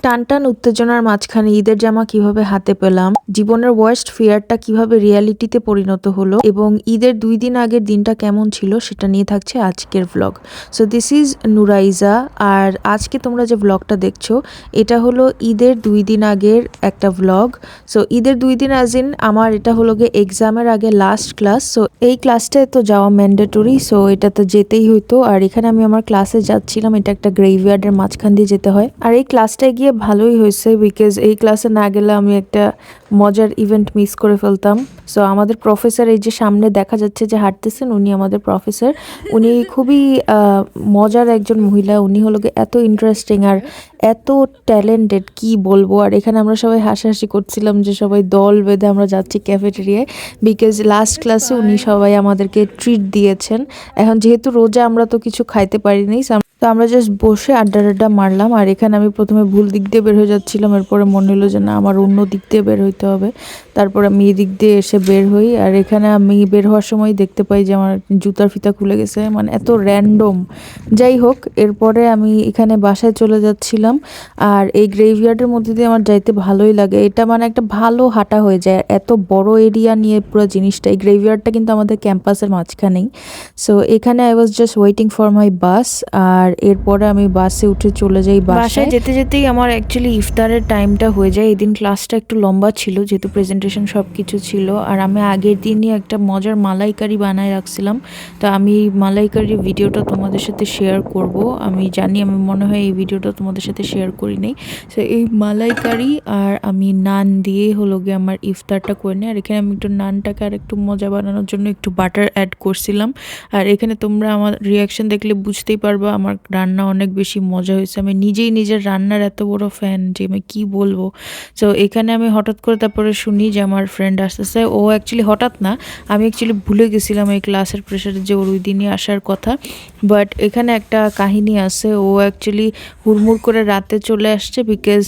টানটান উত্তেজনার মাঝখানে ঈদের জামা কিভাবে হাতে পেলাম, জীবনের ওয়ার্স্ট ফিয়ারটা কিভাবে রিয়ালিটিতে পরিণত হলো এবং ঈদের 2 দিন আগের দিনটা কেমন ছিল সেটা নিয়ে থাকছে আজকের vlog. So this is Nuraiza. আর আজকে তোমরা যে ভ্লগটা দেখছো এটা হলো ঈদের 2 দিন আগের একটা ভ্লগ। সো ঈদের 2 দিন আজিন আমার এটা হলো গিয়ে এক্সামের আগে লাস্ট ক্লাস। সো এই ক্লাসটায় তো যাওয়া ম্যান্ডেটরি, সো এটা তো যেতেই হইতো। আর এখানে আমি আমার ক্লাসে যাচ্ছিলাম, এটা একটা গ্রেভইয়ার্ডের মাঝখান দিয়ে যেতে হয়। আর এই ক্লাসটায় গিয়ে ভালোই হয়েছে, বিকজ এই ক্লাসে না গেলে আমি একটা মজার ইভেন্ট মিস করে ফেলতাম। সো আমাদের প্রফেসর, এই যে সামনে দেখা যাচ্ছে যে হাঁটতেছেন, উনি আমাদের প্রফেসর। উনি খুবই মজার একজন মহিলা। উনি হলো গিয়ে এত ইন্টারেস্টিং আর এত ট্যালেন্টেড, কি বলবো। আর এখানে আমরা সবাই হাসাহাসি করছিলাম যে সবাই দল বেঁধে আমরা যাচ্ছি ক্যাফেটেরিয়ায়, বিকজ লাস্ট ক্লাসে উনি সবাই আমাদেরকে ট্রিট দিয়েছেন। এখন যেহেতু রোজা, আমরা তো কিছু খাইতে পারিনি, তো আমরা জাস্ট বসে আড্ডা মারলাম। আর এখানে আমি প্রথমে ভুল দিক দিয়ে বের হয়ে যাচ্ছিলাম, এরপরে মনে হলো যে না, আমার অন্য দিক দিয়ে বের হইতে হবে। তারপর আমি এই দিক দিয়ে এসে বের হই। আর এখানে আমি বের হওয়ার সময় দেখতে পাই যে আমার জুতার ফিতা খুলে গেছে, মানে এত র্যান্ডম। যাই হোক, এরপরে আমি এখানে বাসায় চলে যাচ্ছিলাম। আর এই গ্রেভইয়ার্ডের মধ্যে দিয়ে আমার যাইতে ভালোই লাগে, এটা মানে একটা ভালো হাঁটা হয়ে যায়, এত বড় এরিয়া নিয়ে পুরো জিনিসটা। এই গ্রেভইয়ার্ডটা কিন্তু আমাদের ক্যাম্পাসের মাঝখানেই। সো এখানে I was just waiting for my bus. আর এরপরে আমি বাসে উঠে চলে যাই বাসায়। যেতে যেতেই আমার অ্যাকচুয়ালি ইফতারের টাইমটা হয়ে যায়। এদিন ক্লাসটা একটু লম্বা ছিল, যেহেতু প্রেজেন্টেশন সব কিছু ছিল। আর আমি আগের দিনই একটা মজার মালাইকারি বানায় রাখছিলাম, তো আমি এই মালাইকারির ভিডিওটা তোমাদের সাথে শেয়ার করব। আমি জানি, আমি মনে হয় এই ভিডিওটা তোমাদের সাথে শেয়ার করি নাই। সো এই মালাইকারি আর আমি নান দিয়ে হলো গিয়ে আমার ইফতারটা করে নিই। আর এখানে আমি একটু নানটাকে আর একটু মজা বানানোর জন্য একটু বাটার অ্যাড করছিলাম। আর এখানে তোমরা আমার রিয়াকশন দেখলে বুঝতেই পারবা আমার রান্না অনেক বেশি মজা হয়েছে। আমি নিজেই নিজের রান্নার এত বড় ফ্যান যে আমি কি বলবো। সো এখানে আমি হঠাৎ করে তারপরে শুনি যে আমার ফ্রেন্ড আসতেছে। ও অ্যাকচুয়ালি হঠাৎ না, আমি অ্যাকচুয়ালি ভুলে গেছিলাম এই ক্লাসের প্রেশারে যে ওর ওই দিনই আসার কথা। বাট এখানে একটা কাহিনী আছে, ও অ্যাকচুয়ালি হুড়মুড় করে রাতে চলে আসছে, বিকজ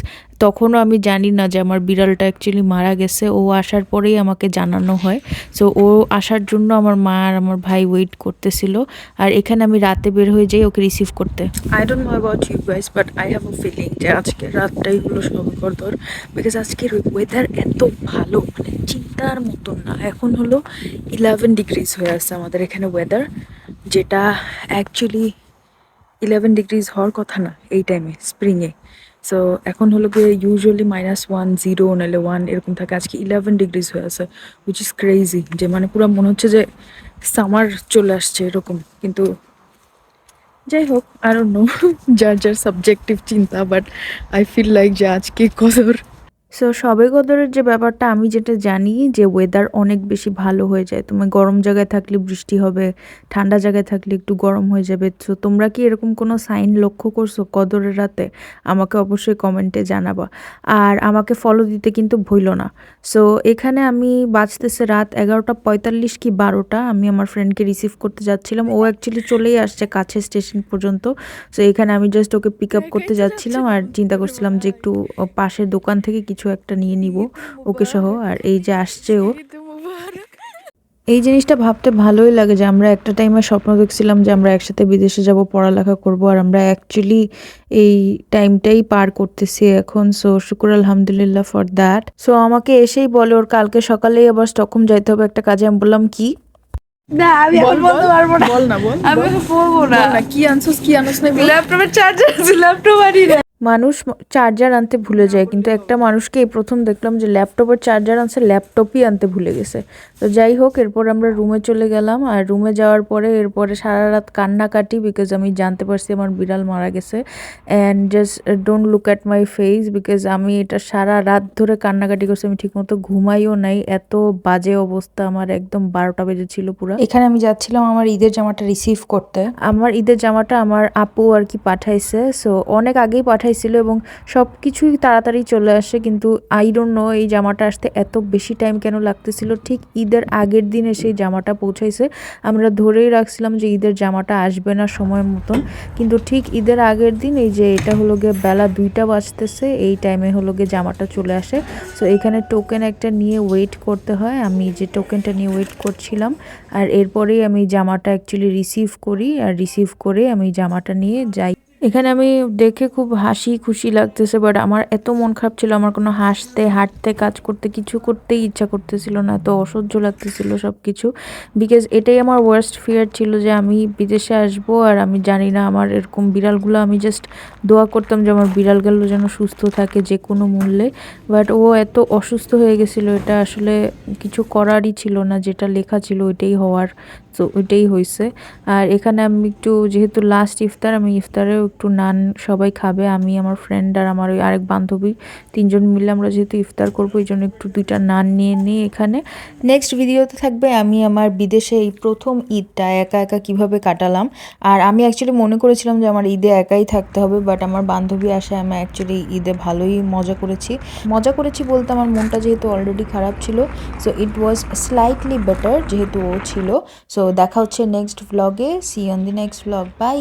তখনও আমি জানি না যে আমার বিড়ালটা অ্যাকচুয়ালি মারা গেছে। ও আসার পরেই আমাকে জানানো হয়। সো ও আসার জন্য আমার মা আর আমার ভাই ওয়েট করতেছিল। আর এখানে আমি রাতে বের হয়ে যাই ওকে রিসিভ করতে। I don't know about you guys, but I have a feeling যে আজকে রাতটাই হলো সবে করদর, বিকজ আজকের ওয়েদার এত ভালো, মানে চিন্তার মতন না। এখন হলো 11 ডিগ্রিজ হয়ে আছে আমাদের এখানে ওয়েদার, যেটা অ্যাকচুয়ালি 11 ডিগ্রিজ হওয়ার কথা না এই টাইমে, স্প্রিংয়ে। সো এখন হলো গিয়ে ইউজুয়ালি -1, 0 নাহলে 1 এরকম থাকে। আজকে 11 ডিগ্রিজ হয়ে আছে, উইচ ইজ ক্রেজি। যে মানে পুরো মনে হচ্ছে যে সামার চলে আসছে এরকম। কিন্তু যাই হোক, আই ডোন্ট নো, যার যার সাবজেক্টিভ চিন্তা, বাট আই ফিল লাইক যে আজকে কদর। সো সবে কদরের যে ব্যাপারটা, আমি যেটা জানি যে ওয়েদার অনেক বেশি ভালো হয়ে যায়। তুমি গরম জায়গায় থাকলে বৃষ্টি হবে, ঠান্ডা জায়গায় থাকলে একটু গরম হয়ে যাবে। তো তোমরা কি এরকম কোনো সাইন লক্ষ্য করছো কদরের রাতে? আমাকে অবশ্যই কমেন্টে জানাবা। আর আমাকে ফলো দিতে কিন্তু ভুলো না। সো এখানে আমি বাজতেছে রাত 11:45 কি 12টা। আমি আমার ফ্রেন্ডকে রিসিভ করতে যাচ্ছিলাম। ও অ্যাকচুয়ালি চলেই আসছে কাছে স্টেশন পর্যন্ত। সো এখানে আমি জাস্ট ওকে পিক আপ করতে যাচ্ছিলাম আর চিন্তা করছিলাম যে একটু পাশের দোকান থেকে কিছু একটা নিয়ে নিব ওকে সহ। আর এই যে আসছে ও, এই জিনিসটা ভাবতে ভালোই লাগে যে আমরা একটা টাইমে স্বপ্ন দেখছিলাম যে আমরা একসাথে বিদেশে যাব, পড়ালেখা করব, আর আমরা অ্যাকচুয়ালি এই টাইমটাই পার করতেছি এখন। সো শুকুর আলহামদুলিল্লাহ ফর দ্যাট। সো আমাকে এসেই বলে ওর কালকে সকালেই আবার স্টকহোম যাইতে হবে একটা কাজে। আমি বললাম কি না, আমি এখন বলতে পারবো না। বল না, বল আমি এখন বলবো না। কি আনছস কি আনছ না, ল্যাপটপের চার্জার আছে, ল্যাপটপ আনি না। মানুষ চার্জার আনতে ভুলে যায়, কিন্তু একটা মানুষকে এই প্রথম দেখলাম যে ল্যাপটপের চার্জার আনছে, ল্যাপটপই আনতে ভুলে গেছে। তো যাই হোক, এরপর আমরা রুমে চলে গেলাম। আর রুমে যাওয়ার পরে এরপরে সারা রাত কান্নাকাটি, বিকজ আমি জানতে পারছি আমার বিড়াল মারা গেছে। And just don't look at my face, because আমি এটা সারা রাত ধরে কান্নাকাটি করছি। আমি ঠিকমতো ঘুমাইও নাই, এত বাজে অবস্থা আমার, একদম 12টা বেজেছিল পুরো। এখানে আমি যাচ্ছিলাম আমার ঈদের জামাটা রিসিভ করতে। আমার ঈদের জামাটা আমার আপু আর কি পাঠাইছে। সো অনেক আগেই পাঠাইছিল এবং সব কিছুই তাড়াতাড়ি চলে আসে, কিন্তু আই ডোন্ট নো এই জামাটা আসতে এত বেশি টাইম কেন লাগতেছিল। ঠিক ঈদের আগের দিন এসে এই জামাটা পৌঁছাইছে। আমরা ধরেই রাখছিলাম যে ঈদের জামাটা আসবে না সময় মতন, কিন্তু ঠিক ঈদের আগের দিন, এই যে এটা হলো গিয়ে বেলা 2টা বাজতেছে, এই টাইমে হলো গিয়ে জামাটা চলে আসে। সো এখানে টোকেন একটা নিয়ে ওয়েট করতে হয়। আমি যে টোকেনটা নিয়ে ওয়েট করছিলাম, আর এরপরেই আমি জামাটা অ্যাকচুয়ালি রিসিভ করি। আর রিসিভ করে আমি জামাটা নিয়ে যাই। এখানে আমি দেখে খুব হাসি খুশি লাগতেছে, বাট আমার এত মন খারাপ ছিল, আমার কোনো হাসতে হাঁটতে কাজ করতে কিছু করতেই ইচ্ছা করতেছিল না, এত অসহ্য লাগতেছিল সব কিছু। বিকজ এটাই আমার ওয়ার্স্ট ফিয়ার ছিল যে আমি বিদেশে আসবো আর আমি জানি না আমার এরকম বিড়ালগুলো, আমি জাস্ট দোয়া করতাম যে আমার বিড়ালগুলো যেন সুস্থ থাকে যে কোনো মূল্যে। বাট ও এত অসুস্থ হয়ে গেছিলো, এটা আসলে কিছু করারই ছিল না, যেটা লেখা ছিল ওইটাই হওয়ার, তো ওইটাই হয়েছে। আর এখানে আমি একটু, যেহেতু লাস্ট ইফতার, আমি ইফতারেও একটু নান সবাই খাবে, আমি আমার ফ্রেন্ড আর আমার ওই আরেক বান্ধবী, তিনজন মিলে আমরা যেহেতু ইফতার করবো এই জন্য একটু 2টা নান নিয়ে নিই এখানে। নেক্সট ভিডিওতে থাকবে আমি আমার বিদেশে এই প্রথম ঈদটা একা একা কিভাবে কাটালাম। আর আমি অ্যাকচুয়ালি মনে করেছিলাম যে আমার ঈদে একাই থাকতে হবে, বাট আমার বান্ধবী আসায় আমি অ্যাকচুয়ালি ঈদে ভালোই মজা করেছি বলতে আমার মনটা যেহেতু অলরেডি খারাপ ছিল, so it was slightly better যেহেতু ও ছিল। সো দেখা হচ্ছে নেক্সট ভ্লগে। See on the next vlog, by.